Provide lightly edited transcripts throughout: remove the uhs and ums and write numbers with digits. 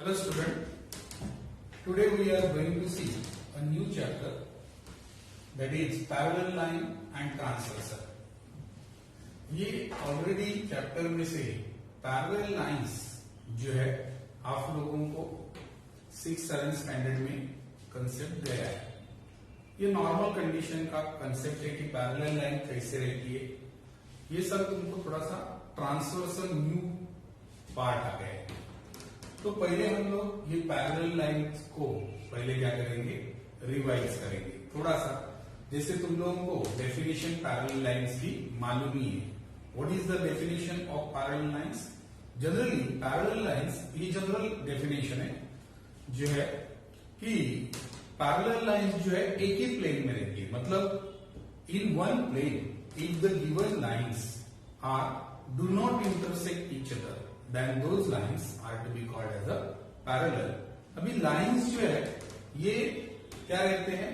Hello student, today we are going to see a new chapter, that is parallel line and transversal. ये already chapter में से parallel lines जो है आप लोगों को 6-7 स्टैंडर्ड में कंसेप्ट दिया है। ये नॉर्मल कंडीशन का कंसेप्ट है कि पैरेलल लाइन कैसे रहती है। ये सब तुमको थोड़ा सा ट्रांसवर्सल न्यू पार्ट आ गया है। तो पहले हम लोग ये पैरेलल लाइंस को पहले क्या करेंगे, रिवाइज करेंगे थोड़ा सा। जैसे तुम लोगों को डेफिनेशन पैरेलल लाइंस की मालूम ही है। What is the definition of parallel lines? Generally parallel lines ये जनरल डेफिनेशन है जो है कि पैरेलल लाइंस जो है एक ही प्लेन में रहती है। मतलब in one plane if the given lines are do not intersect each other then those lines are to be called as a parallel। अभी लाइंस जो है ये क्या रहते हैं,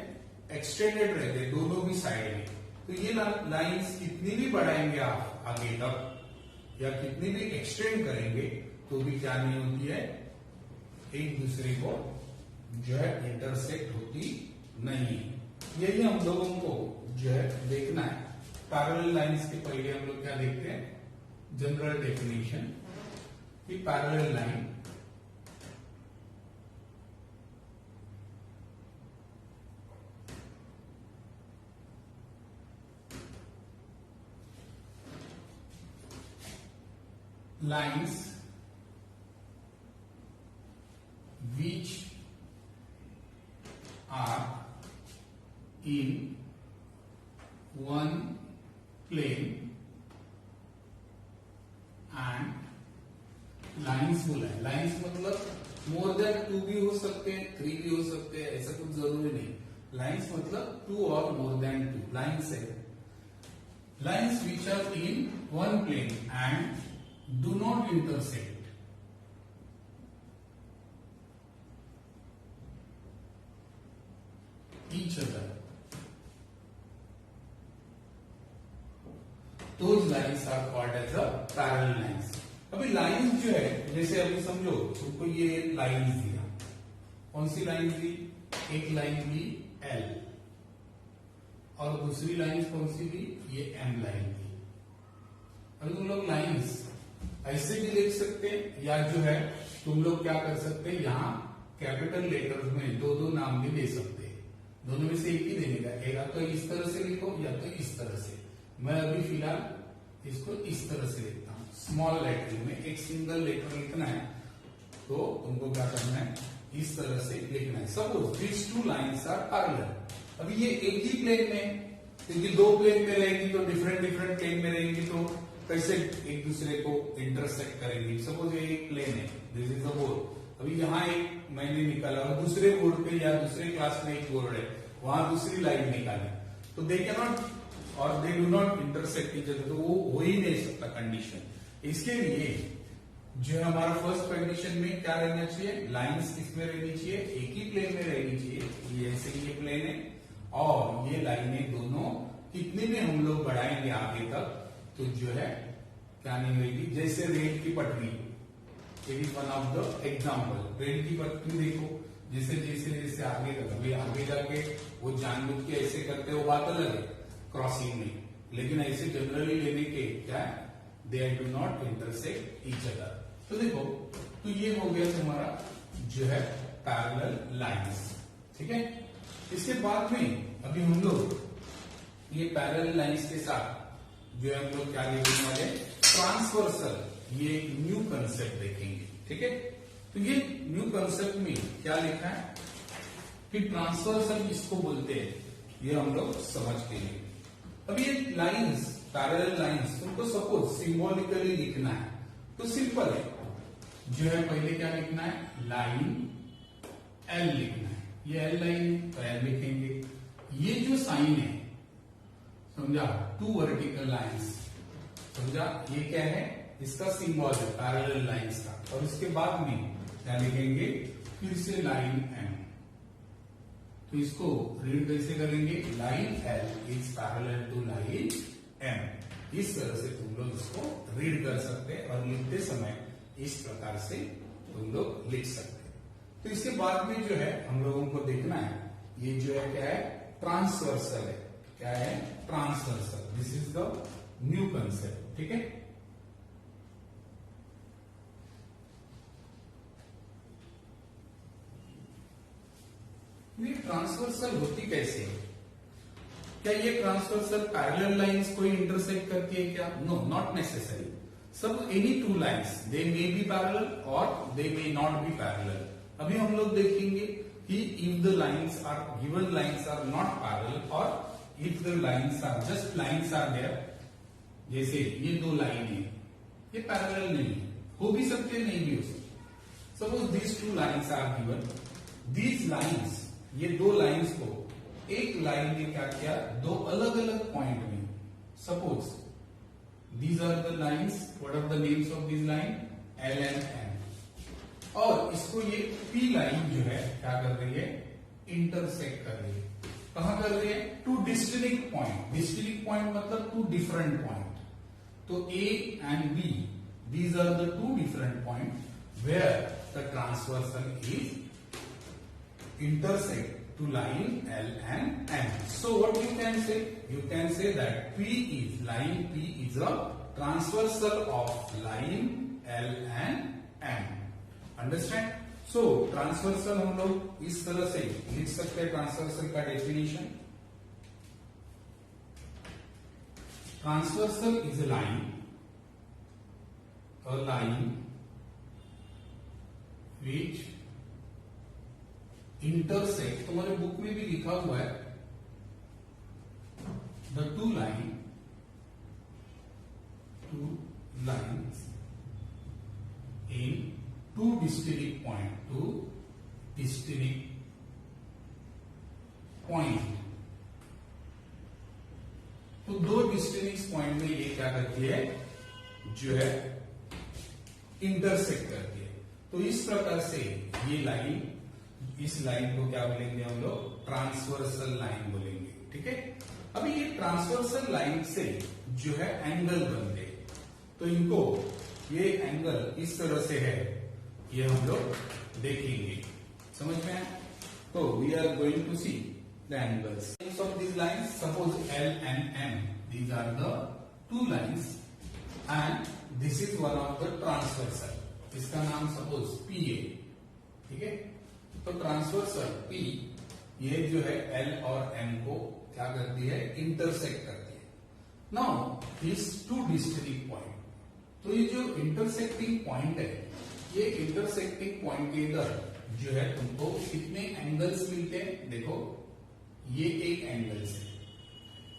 एक्सटेंडेड रहते हैं दोनों भी साइड में। तो ये लाइंस कितनी भी बढ़ाएंगे आप आगे तक या कितनी भी एक्सटेंड करेंगे तो भी क्या नहीं होती है, एक दूसरे को जो है इंटरसेक्ट होती नहीं। यही हम लोगों को जो है देखना है। पैरेलल लाइंस के पहले हम लोग क्या देखते हैं, जनरल डेफिनेशन कि parallel line lines which are in one plane and lines बोला है। लाइंस मतलब मोर देन 2 भी हो सकते हैं, 3 भी हो सकते हैं, ऐसा कुछ जरूरी नहीं। लाइंस मतलब 2 और मोर देन 2 लाइंस है। Lines which are in one plane and do not intersect each other, those lines are called as a parallel lines। अभी लाइंस जो है, जैसे अभी समझो तुमको ये लाइंस दिया, कौन सी लाइन दी, एक लाइन दी L और दूसरी लाइन कौन सी दी, ये M लाइन दी। अभी तुम लोग लाइंस ऐसे भी लिख सकते हैं या जो है तुम लोग क्या कर सकते हैं, यहाँ कैपिटल लेटर्स में दो नाम भी दे सकते हैं। दोनों में से एक ही देने का, या तो इस तरह से लिखो या तो इस तरह से। मैं अभी फिलहाल इसको इस तरह से लिखता हूं, स्मॉल लेटर में एक सिंगल लेटर लिखना है तो तुमको क्या करना है, इस तरह से लिखना है। Suppose this 2 lines are parallel. अभी ये एक ही प्लेन में, क्योंकि 2 प्लेन में रहेगी तो डिफरेंट प्लेन में रहेंगी तो कैसे एक दूसरे को इंटरसेक्ट करेंगी। सपोज ये एक प्लेन है, दिस इज द बोर्ड। अभी यहाँ एक मैंने निकाला और दूसरे बोर्ड पे या दूसरे क्लास में एक बोर्ड है, वहां दूसरी लाइन निकाली, तो दे कैन नॉट और they do not intersect each other, तो वो हो ही नहीं सकता कंडीशन। इसके लिए जो है हमारा फर्स्ट कंडीशन में क्या रहना चाहिए, लाइंस किसमें रहनी चाहिए, एक ही प्लेन में रहनी चाहिए। ये ऐसे ये प्लेन है और ये लाइनें दोनों कितने भी हम लोग बढ़ाएंगे आगे तक तो जो है क्या नहीं रहेगी। जैसे रेल की पटरी, it is one of the example. Rail की पटरी देखो, जैसे जैसे जैसे आगे तक, अभी आगे जाके वो जानबूझ के ऐसे करते हो बात अलग है क्रॉसिंग में, लेकिन ऐसे जनरली लेने के क्या है, they do not intersect each other. तो देखो, तो ये हो गया तुम्हारा जो है पैरेलल लाइंस, ठीक है। इसके बाद में अभी हम लोग ये पैरेलल लाइंस के साथ जो है हम लोग क्या देखने वाले, ट्रांसवर्सल, ये एक न्यू कंसेप्ट देखेंगे, ठीक है। तो ये न्यू कंसेप्ट में क्या लिखा है कि ट्रांसवर्सल किसको बोलते हैं, ये हम लोग समझ के लिए। अब ये लाइंस, पैरेलल लाइंस तुमको सपोज सिंबॉलिकली लिखना है तो सिंपल है, जो है पहले क्या लिखना है, लाइन L लिखना है। ये L लाइन तो L लिखेंगे। ये जो साइन है समझा, 2 वर्टिकल लाइंस, समझा, ये क्या है, इसका सिंबल है पैरेलल लाइंस का। और इसके बाद में क्या लिखेंगे, फिर से लाइन M। तो इसको रीड कैसे करेंगे, line L is parallel to line M। इस तरह से तुम लोग इसको रीड कर सकते हैं और लिखते समय इस प्रकार से तुम लोग लिख सकते हैं। तो इसके बाद में जो है हम लोगों को देखना है, ये जो है क्या है, ट्रांसवर्सल है। क्या है? Transversal. This is the new concept. ठीक है, ये ट्रांसवर्सल होती कैसे है? क्या ये ट्रांसवर्सल पैरेलल लाइंस कोई इंटरसेक्ट करती है क्या? No, not necessary. सब any two lines, they may be parallel और they may not be parallel. अभी हम लोग देखेंगे कि if the lines are given, lines are not parallel, और if the lines are just lines are there, जैसे ये दो लाइन है, ये पैरेलल नहीं है, हो भी सकते हैं, नहीं भी हो सकते। Suppose these two lines are given, these lines, ये दो लाइंस को एक लाइन ने क्या किया, दो अलग अलग पॉइंट में, suppose these are the lines, what are the names of this line, L and M, और इसको ये पी लाइन जो है क्या कर रही है, इंटरसेक्ट कर रही है। कहां कर रही है? Two distinct point. Distinct point मतलब टू डिफरेंट पॉइंट। तो A and B, these are the two different point where the transversal is intersect to line L and M. So what you can say? You can say that line P is a transversal of line L and M. Understand? So transversal हम लोग इस तरह से लिख सकते हैं transversal का definition. Transversal is a line which intersect, तुम्हारे बुक में भी लिखा हुआ है, the two lines in to distinct point. तो दो डिस्टिंक्ट पॉइंट में ये क्या करती है, जो है इंटरसेक्ट करती है। तो इस प्रकार से ये लाइन, इस लाइन को क्या बोलेंगे हम लोग, ट्रांसवर्सल लाइन बोलेंगे। ठीक है, अभी ये ट्रांसवर्सल लाइन से जो है एंगल बनते हैं, तो इनको, ये एंगल इस तरह से है, ये हम लोग देखेंगे, समझ में आया? तो we are going to see the angles of this lines. Suppose L and M, these are the two lines and this is one of the transversal. इसका नाम सपोज पी है। ठीक है, तो ट्रांसवर्सल P ये जो है L और M को क्या करती है, इंटरसेक्ट करती है। Now this to distinct point, तो ये जो इंटरसेक्टिंग पॉइंट है, ये इंटरसेक्टिंग पॉइंट के इधर जो है तुमको कितने एंगल्स मिलते हैं? देखो, ये एक एंगल है,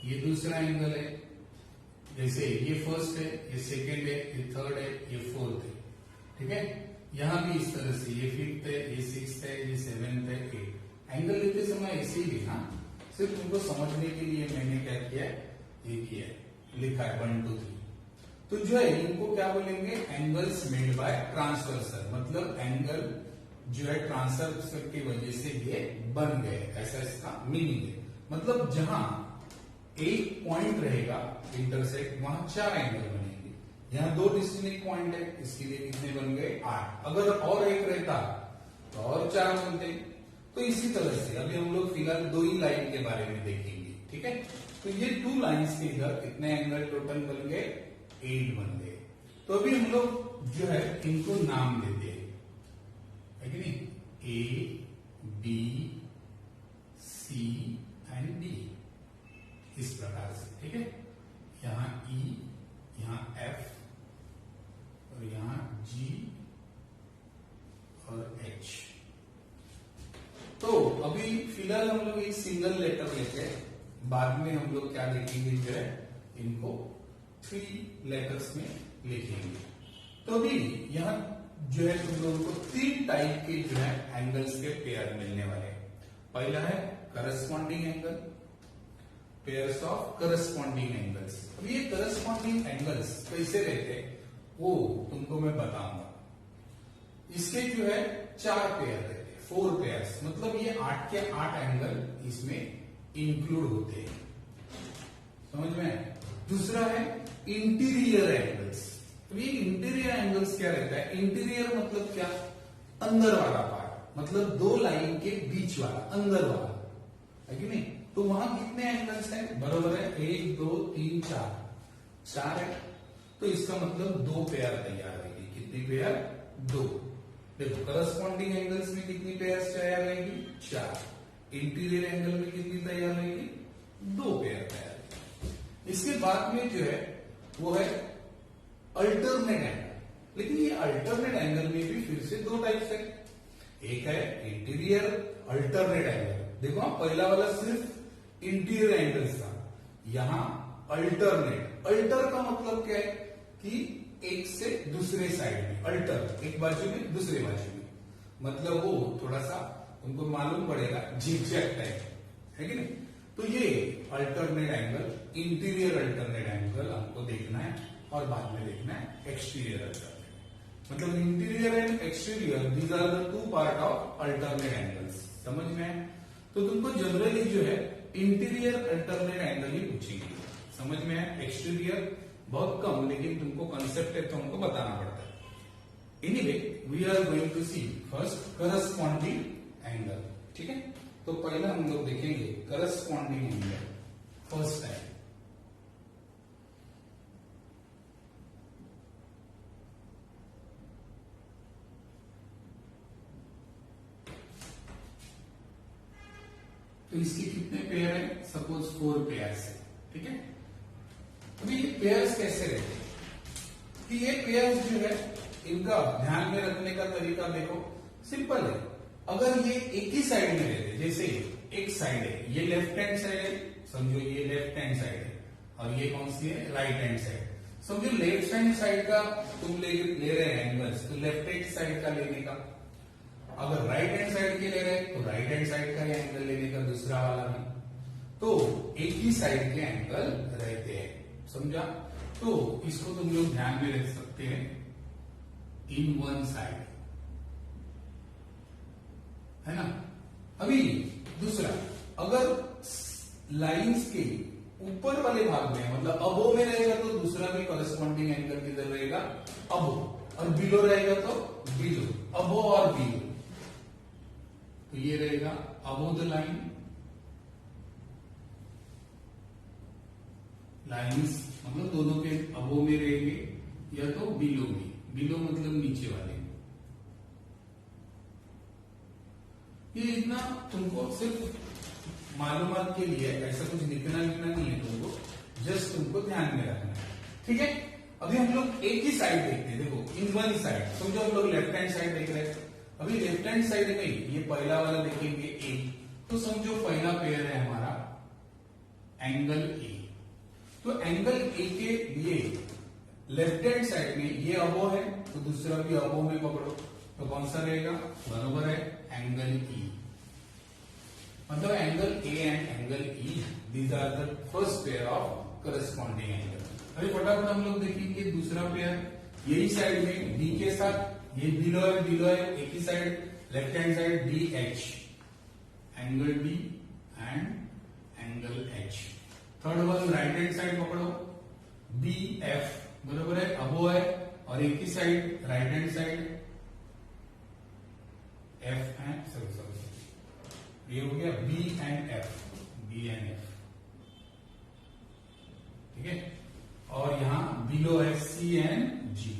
ये दूसरा एंगल है, जैसे ये फर्स्ट है, ये सेकेंड है, ये थर्ड है, ये फोर्थ है। ठीक है, यहां भी इस तरह से, ये फिफ्थ है, ये सिक्स्थ है, ये सेवेंथ है, एट। एंगल लेते समय ऐसे ही लिखा, सिर्फ तुमको समझने के लिए मैंने क्या किया, ये किया, लिखा है 1 2 3। तो जो है इनको क्या बोलेंगे, एंगल्स मेड बाय ट्रांसवर्सल, मतलब एंगल जो है ट्रांसवर्सल की वजह से ये बन गए, ऐसा इसका मीनिंग है। मतलब जहां एक पॉइंट रहेगा इंटरसेक्ट, वहां 4 एंगल बनेंगे। यहां 2 डिस्टिंक्ट पॉइंट है, इसके लिए कितने बन गए, 8। अगर और एक रहता तो और 4 बनते। तो इसी तरह से अभी हम लोग फिलहाल 2 ही लाइन के बारे में देखेंगे। ठीक है, तो ये 2 लाइंस के इधर कितने एंगल टोटल बन गए, 8 बन गए। तो अभी हम लोग जो है इनको नाम देते हैं, है कि नहीं, A B C and D, इस प्रकार से। ठीक है, यहां ई, यहां एफ, और यहां G और H। तो अभी फिलहाल हम लोग एक सिंगल लेटर लेते हैं, बाद में हम लोग क्या लिखेंगे, जो है इनको 3 लेटर्स में लिखेंगे। तो अभी यहां जो है तुम लोगों को 3 टाइप के जो है एंगल्स के पेयर मिलने वाले हैं। पहला है corresponding angle, pairs of corresponding angles. अब ये करस्पॉन्डिंग एंगल्स कैसे रहते हैं वो तुमको मैं बताऊंगा। इसके जो है 4 पेयर रहते हैं, 4 पेयर्स, मतलब ये 8 के 8 एंगल इसमें इंक्लूड होते हैं, समझ में? दूसरा है इंटीरियर एंगल्स। तो ये इंटीरियर एंगल्स क्या रहता है, इंटीरियर मतलब क्या, अंदर वाला पार्ट, मतलब दो लाइन के बीच वाला, अंदर वाला, है कि नहीं? तो वहां कितने एंगल्स हैं? बरोबर है, 1 2 3 4, 4 है। तो इसका मतलब दो पेयर तैयार रहेगी। कितनी पेयर? दो। देखो करस्पॉन्डिंग एंगल्स में कितनी पेयर तैयार रहेगी? 4। इंटीरियर एंगल में कितनी तैयार रहेगी? दो पेयर तैयार रहेगी। इसके बाद में जो है वो है अल्टरनेट एंगल। लेकिन ये अल्टरनेट एंगल में भी फिर से दो टाइप्स है। एक है इंटीरियर अल्टरनेट एंगल। देखो पहला वाला सिर्फ इंटीरियर एंगल्स था, यहां अल्टरनेट। अल्टर का मतलब क्या है कि एक से दूसरे साइड में, अल्टर एक बाजू में दूसरे बाजू में, मतलब वो थोड़ा सा तुमको मालूम पड़ेगा झिकझैक टाइप, है कि नहीं? तो ये alternate angle, interior alternate angle हमको देखना है और बाद में देखना है एक्सटीरियर अल्टरनेट। मतलब interior and exterior, these are the two part of alternate angles. समझ में है? तो तुमको जनरली जो है इंटीरियर अल्टरनेट एंगल ही पूछेगी। समझ में है? एक्सटीरियर बहुत कम, लेकिन तुमको कंसेप्ट है तो हमको बताना पड़ता है। Anyway we are going to see first corresponding angle. ठीक है, तो पहला हम लोग देखेंगे करस्पॉन्डिंग एंगल फर्स्ट टाइम। तो इसके कितने पेयर है? सपोज 4 पेयर्स है। ठीक है, अभी ये पेयर्स कैसे रहते हैं कि ये पेयर्स जो है इनका ध्यान में रखने का तरीका देखो, सिंपल है। अगर ये एक ही साइड में रहते, जैसे एक साइड है, ये लेफ्ट हैंड साइड है, समझो ये लेफ्ट हैंड साइड है, और ये कौन सी है? Right hand side. समझो लेफ्ट हैंड साइड का तुम ले रहे हैं एंगल्स, तो लेफ्ट हैंड साइड का लेने का। अगर राइट हैंड साइड के ले रहे हैं तो राइट हैंड साइड का एंगल लेने का, दूसरा वाला भी। तो एक ही साइड के एंगल रहते हैं, समझा? तो इसको तुम लोग ध्यान में रख सकते हैं, इन वन साइड, है ना? अभी दूसरा, अगर लाइंस के ऊपर वाले भाग में, मतलब अबो में रहेगा तो दूसरा भी करस्पॉन्डिंग एंगल किधर रहेगा? अबो। और बिलो रहेगा तो बिलो, अबो और बिलो। तो ये रहेगा अबो द लाइन, लाइंस मतलब दोनों के अबो में रहेंगे या तो बिलो में। बिलो मतलब नीचे वाले। ये इतना तुमको सिर्फ मालूमात के लिए, ऐसा कुछ लिखना नहीं है तुमको, जस्ट तुमको ध्यान में रखना है। ठीक है, अभी हम लोग एक ही साइड देखते हैं। देखो इन वन साइड, समझो हम लोग लेफ्ट हैंड साइड देख रहे हैं। अभी लेफ्ट हैंड साइड में ये पहला वाला देखेंगे ए, तो समझो पहला पेयर है हमारा एंगल ए। तो एंगल ए के लिए लेफ्ट हैंड साइड में ये अबो है, तो दूसरा भी अबो में पकड़ो, तो कौन सा रहेगा? बराबर है एंगल ई। मतलब angle A and angle E, these are the first pair of corresponding angle. अभी फटाफट हम लोग देखेंगे दूसरा पेयर, यही साइड में डी के साथ, ये बिलो है एक ही side, left hand side D H, angle D and angle H. Third one right hand side पकड़ो, बी एफ, बराबर है अबो है, और एक ही side right hand side F है, सॉरी ये हो गया B and F, B and F. ठीक है, और यहां बिलो है सी एंड जी,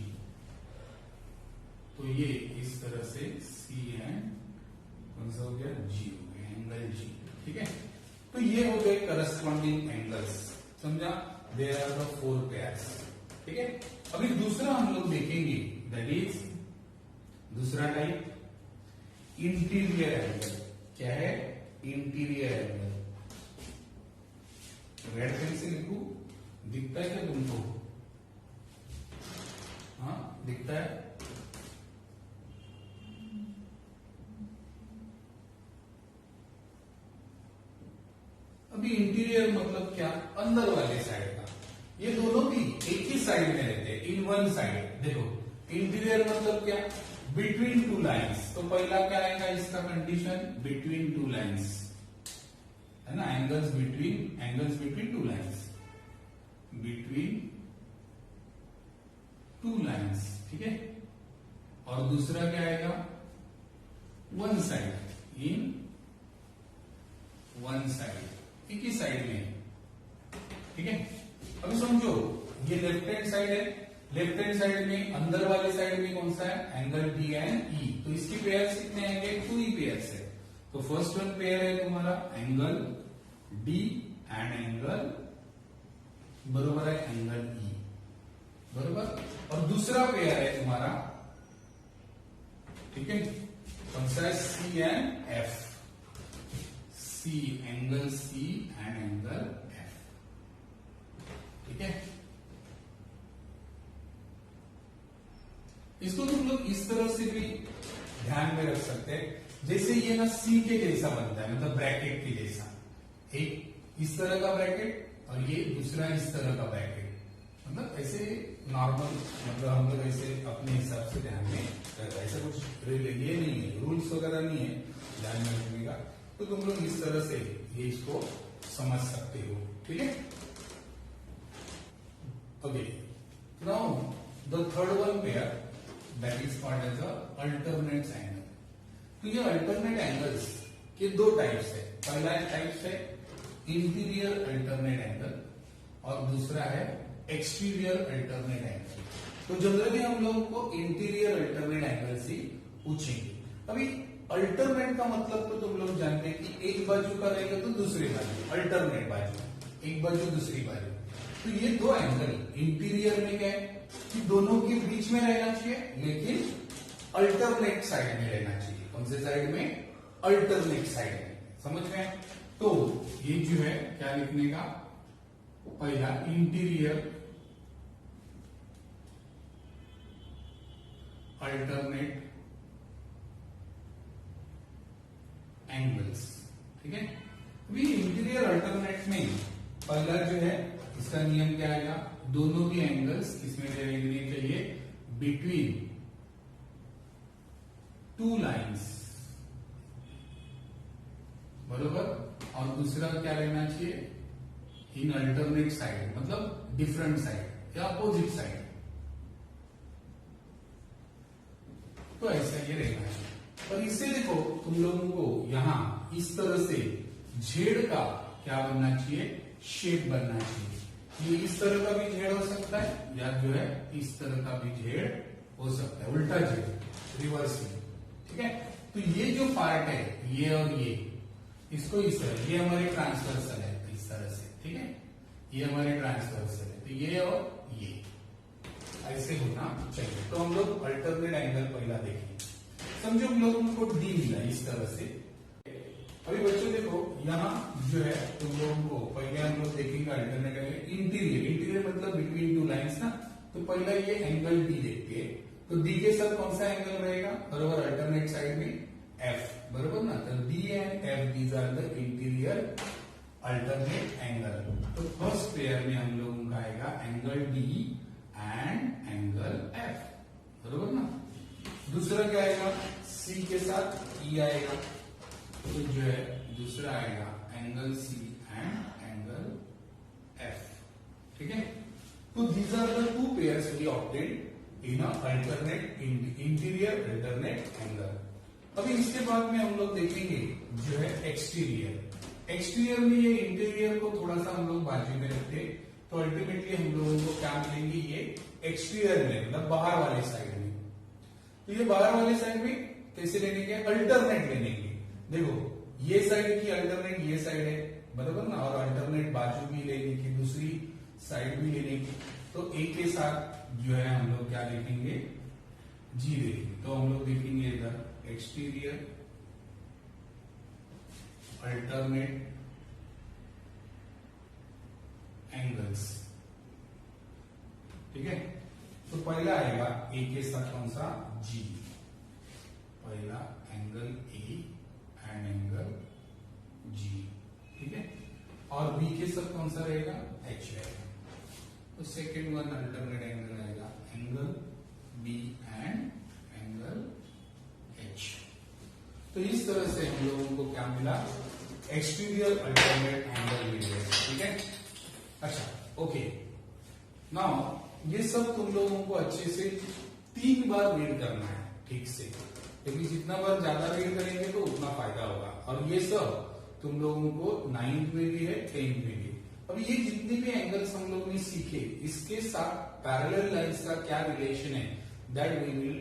तो ये इस तरह से सी एंड कौन सा हो गया? जी हो गया, एंगल जी। ठीक है, तो ये हो गए करस्पॉन्डिंग एंगल्स, समझा? There are the 4 pairs. ठीक है, अभी दूसरा हम लोग देखेंगे, दैट इज दूसरा टाइप इंटीरियर एंगल। क्या है? Interior angle. रेड पेन से लिखू, दिखता है क्या तुमको? हाँ दिखता है। अभी इंटीरियर मतलब क्या? अंदर वाले साइड का। ये दोनों भी एक ही साइड में रहते हैं, इन वन साइड। देखो इंटीरियर मतलब क्या? Between two lines. तो पहला क्या आएगा इसका कंडीशन? बिटवीन टू लाइंस, है ना? Angles between two lines, between two lines. ठीक है, और दूसरा क्या आएगा? One side, in one side, एक ही साइड में, ठीक है। अभी समझो ये लेफ्ट हैंड साइड है, लेफ्ट हैंड साइड में अंदर वाले साइड में कौन सा है, एंगल डी एंड ई, तो इसकी पेयर कितने आएंगे, 2 ही पेयर है। तो फर्स्ट वन पेयर है तुम्हारा एंगल डी एंड एंगल बरोबर है एंगल ई, बरोबर। और दूसरा पेयर है तुम्हारा, ठीक है, कौन सा है, C and F, C angle C and angle F, ठीक है। इसको तुम लोग इस तरह से भी ध्यान में रख सकते हैं, जैसे ये ना सी के जैसा बनता है, मतलब ब्रैकेट के जैसा, एक इस तरह का ब्रैकेट और ये दूसरा इस तरह का ब्रैकेट, मतलब ऐसे नॉर्मल, मतलब हम लोग ऐसे अपने हिसाब से ध्यान में रहता है, ऐसा कुछ ये नहीं है, रूल्स वगैरह नहीं है ध्यान में रखने का। तो तुम लोग इस तरह से ये इसको समझ सकते हो, ठीक है। Okay, now the third one pair that is called as alternate angle. तो ये अल्टरनेट एंगल्स के दो टाइप्स है, पहला टाइप है इंटीरियर अल्टरनेट एंगल और दूसरा है एक्सटीरियर अल्टरनेट एंगल। तो जनरली हम लोगों को इंटीरियर अल्टरनेट एंगल से पूछेंगे। अभी अल्टरनेट का मतलब तो तुम लोग जानते हैं कि एक बाजू का रहेगा तो दूसरी बाजू, अल्टरनेट बाजू, एक बाजू दूसरी बाजू। तो ये दो एंगल इंटीरियर में क्या है कि दोनों के बीच में रहना चाहिए, लेकिन अल्टरनेट साइड में रहना चाहिए। कौन से साइड में, अल्टरनेट साइड में, समझ में। तो ये जो है क्या लिखने का, पहला इंटीरियर अल्टरनेट एंगल्स, ठीक है। अभी इंटीरियर अल्टरनेट में पहला जो है इसका नियम क्या आएगा, दोनों भी एंगल्स किसमें रहने चाहिए, बिटवीन टू लाइंस, बरोबर। और दूसरा क्या रहना चाहिए, इन अल्टरनेट साइड, मतलब डिफरेंट साइड या अपोजिट साइड। तो ऐसा ये रहना है। और इससे देखो तुम लोगों को यहां इस तरह से झेड़ का क्या बनना चाहिए, शेप बनना चाहिए। ये इस तरह का भी झेड़ हो सकता है या जो है इस तरह का भी झेड़ हो सकता है, उल्टा झेड़, रिवर्स में, ठीक है। तो ये जो पार्ट है ये और ये, इसको इस तरह, ये हमारे ट्रांसवर्सल है इस तरह से, ठीक है, ये हमारे ट्रांसवर्सल है। तो ये और ये ऐसे होना चाहिए। तो हम लोग अल्टरनेट एंगल पहला देखेंगे। समझो हम लोगों को डी मिला इस तरह से। अभी बच्चों देखो यहाँ जो है तुम लोगों को पहले हम लोग देखेंगे अल्टरनेट एंगल इंटीरियर, इंटीरियर मतलब बिटवीन टू लाइंस ना। तो पहला ये एंगल डी देखते हैं, तो डी के साथ कौन सा एंगल रहेगा, बरोबर अल्टरनेट साइड में एफ, बरोबर ना। तो D and F these are the interior alternate angle. तो फर्स्ट पेयर में हम लोगों का आएगा angle D and angle F, बरोबर ना। दूसरा क्या आएगा, सी के साथ ई आएगा, तो जो है दूसरा आएगा angle C and angle F, ठीक है। तो these are the two pairs we obtained in alternate interior alternate angle. अभी इसके बाद में हम लोग देखेंगे जो है एक्सटीरियर। एक्सटीरियर में ये इंटीरियर को थोड़ा सा हम लोग बाजू में रखते, तो अल्टीमेटली हम लोगों को क्या मिलेंगे, ये एक्सटीरियर में मतलब बाहर वाले साइड में। तो ये बाहर वाले साइड में कैसे लेने के, अल्टरनेट लेने के। देखो ये साइड की अल्टरनेट ये साइड है, बराबर ना, और अल्टरनेट बाजू भी लेने की, दूसरी साइड भी लेने की। तो एक के साथ जो है हम लोग क्या देखेंगे, जी देखेंगे। तो हम लोग देखेंगे इधर एक्सटीरियर अल्टरनेट एंगल्स, ठीक है। तो पहला आएगा ए के साथ कौन सा, जी, पहला angle A and angle G, ठीक है। और बी के साथ कौन सा रहेगा, एच रहेगा। तो सेकेंड वन अल्टरनेट एंगल आएगा angle B and angle H. तो इस तरह से हम लोगों को क्या मिला, एक्सटीरियर अल्टरनेट एंगल मिले, ठीक है। अच्छा, ओके, नाउ ये सब तुम लोगों को अच्छे से 3 बार रीड करना है ठीक से, क्योंकि जितना बार ज्यादा रीड करेंगे ये सब तुम लोगों को 9th में भी है, 10th में भी। अब ये जितने भी एंगल्स हम लोग ने सीखे, इसके साथ पैरेलल लाइंस का क्या रिलेशन है, that we will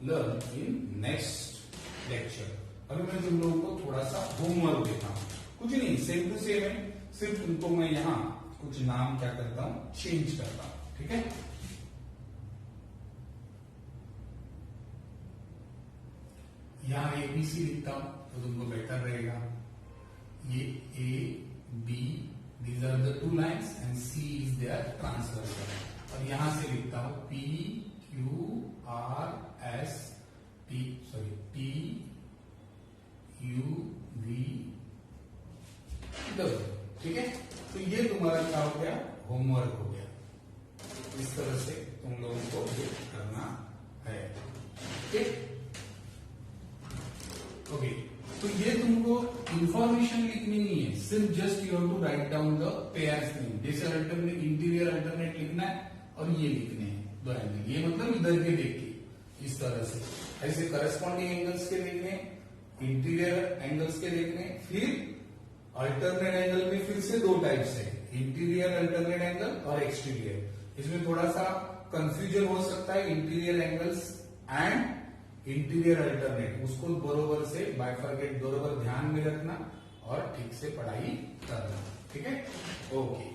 learn in next lecture. अभी मैं तुम लोगों को थोड़ा सा होमवर्क देता हूं, कुछ नहीं, सेम टू सेम है, सिर्फ तुमको मैं यहाँ कुछ नाम क्या करता हूं, चेंज करता हूं, ठीक है। यहां एबीसी लिखता हूं तो तुमको बेटर रहेगा। ये A B, these are the 2 lines and C is their transversal. और यहां से लिखता हूं P Q R S T, sorry T U V W, ठीक है। तो ये तुम्हारा क्या हो गया, होमवर्क हो गया। इस तरह से तुम लोगों को ये करना है, ठीक। ओके, तो ये तुमको इंफॉर्मेशन लिखनी नहीं है, सिर्फ just you have to write down the pairs name. जैसे अल्टरनेट, इंटीरियर अल्टरनेट लिखना है और ये लिखने हैं 2 एंगल, ये मतलब इधर के देख के इस तरह से। ऐसे करस्पॉन्डिंग एंगल्स के देखने, इंटीरियर एंगल्स के देखने, फिर अल्टरनेट एंगल में फिर से 2 टाइप्स है, इंटीरियर अल्टरनेट एंगल और एक्सटीरियर। इसमें थोड़ा सा कंफ्यूजन हो सकता है, interior angles and interior alternate, उसको बरोबर से बाइफरकेट बरोबर ध्यान में रखना और ठीक से पढ़ाई करना, ठीक है। ओके।